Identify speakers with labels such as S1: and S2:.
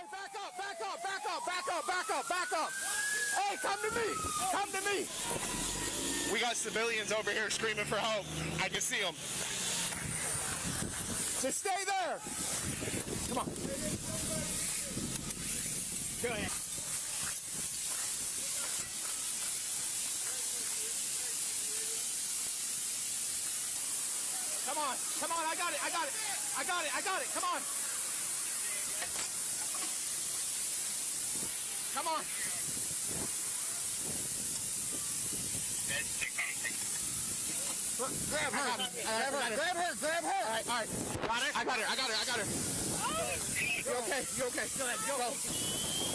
S1: Hey, back up, back up, back up, back up, back up, back up. Hey, come to me, come to me. We got civilians over here screaming for help. I can see them. Just stay there. Come on. Go ahead. Come on, come on, I got it, I got it, I got it, I got it, come on. Come on. Grab her, grab her, grab her. All right, got her. I got her, I got her, I got her. You okay, you okay? Go ahead, go.